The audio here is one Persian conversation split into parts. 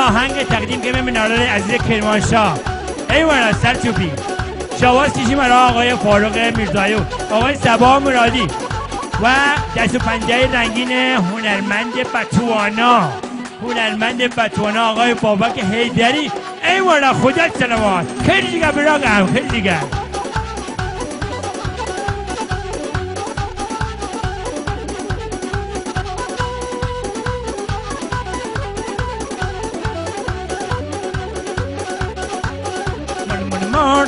آهنگ تقدیم که مناره عزیز کرمانشاه ایوانا سرچوبی شواز کشی مرا آقای فاروق میرزایو آقای صبا مرادی و دست و پنجه رنگین هنرمند بتوانا آقای بابک حیدری ایوانا خودت سلامات خیلی دیگه براغم خیلی دیگه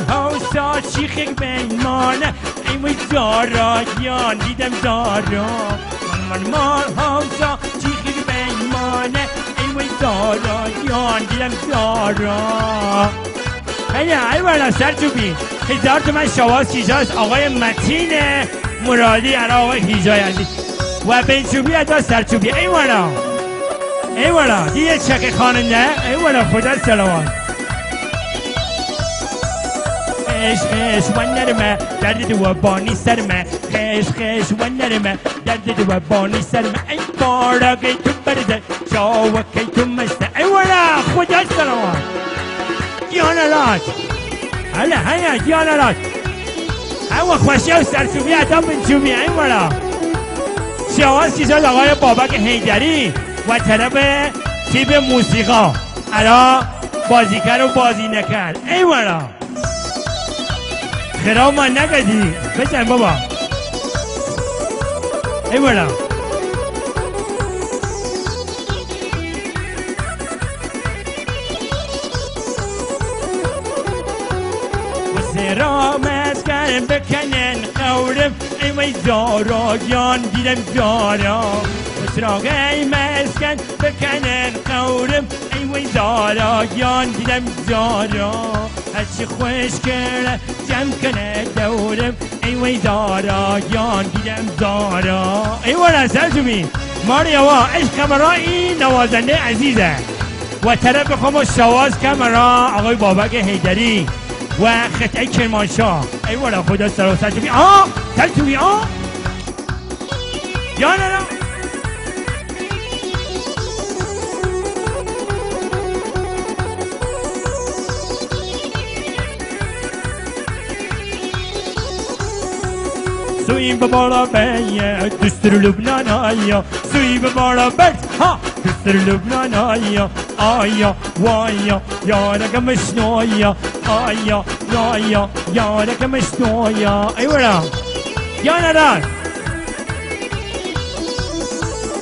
هاوسا شیخک بیمانه ایوی زارایان دیدم زارا من هاوسا شیخک بیمانه ایوی زارایان دیدم زارا ایوانا سرچوبی 1000 تومن شواز کیجاست آقای متین مرادی ارا آقای هیجای عزیز و بینچوبی ادا سرچوبی ایوانا دیگه چک خاننده ایوانا خدا سلامات خش ونرمه درد دو بانی سرمه خش ونرمه درد دو بانی سرمه ای بارا کی تو برده شاو کی تو مسته ای ولا خدا سلام جانالات هلا هيا جانالات هوا خوشی و سرچوبی عطا بنچوبی ای ولا شواز کیساز آقای بابک حیدری و طرف تیپ موسیقا الان بازیگر و بازی نکرد ای ولا خراب من نگدی بچن بابا ای بڑا سرام اسکرم بکنن قورم ای وی زارا جان دیدم زارا سراغی مسکن بکنن قورم ای وی زارا جان دیدم زارا هرچی خوش کرده جمع کنه دورم ای وی زارا جان دیدم زارا ای وانا سرچوبی ماریا عشق کمرا این نوازنده عزیزه و طرف خمو شواز کمرا آقای بابک حیدری و خطعه کرمانشاه ای وانا خدا سرچوبی سرچوبی جانه سوی ببارا بیه دستر لبنان آیا سوی ببارا بیت دستر لبنان آیا وایا یارک مشنویا آیا یارک مشنویا ای ورا یا ندار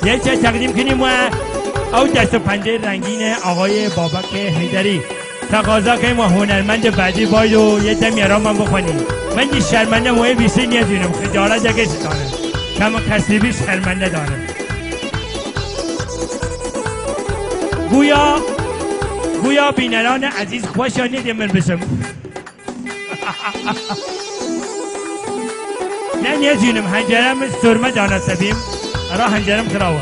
یه چه تقدیم کنیم و او دست و پنجه رنگین آقای بابک حیدری تقاضا کنیم و هنرمند بعدی باید و یه دم یارا من بخونیم من یه شرمنده موی بیسی نیدونم خجالت اگه دارم کم کسی بی شرمنده دارم گویا بینران عزیز خوشانی دیمن بشم نه نیدونم هنجرم سرمه دانا سبیم ارا هنجرم خراوه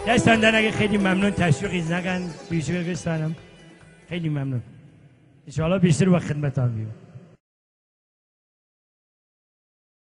دستاندن اگه خیلی ممنون تشویقی نگن بیشتر گستانم خیلی ممنون انشاءالله بیشتر وقت خدمتان بیام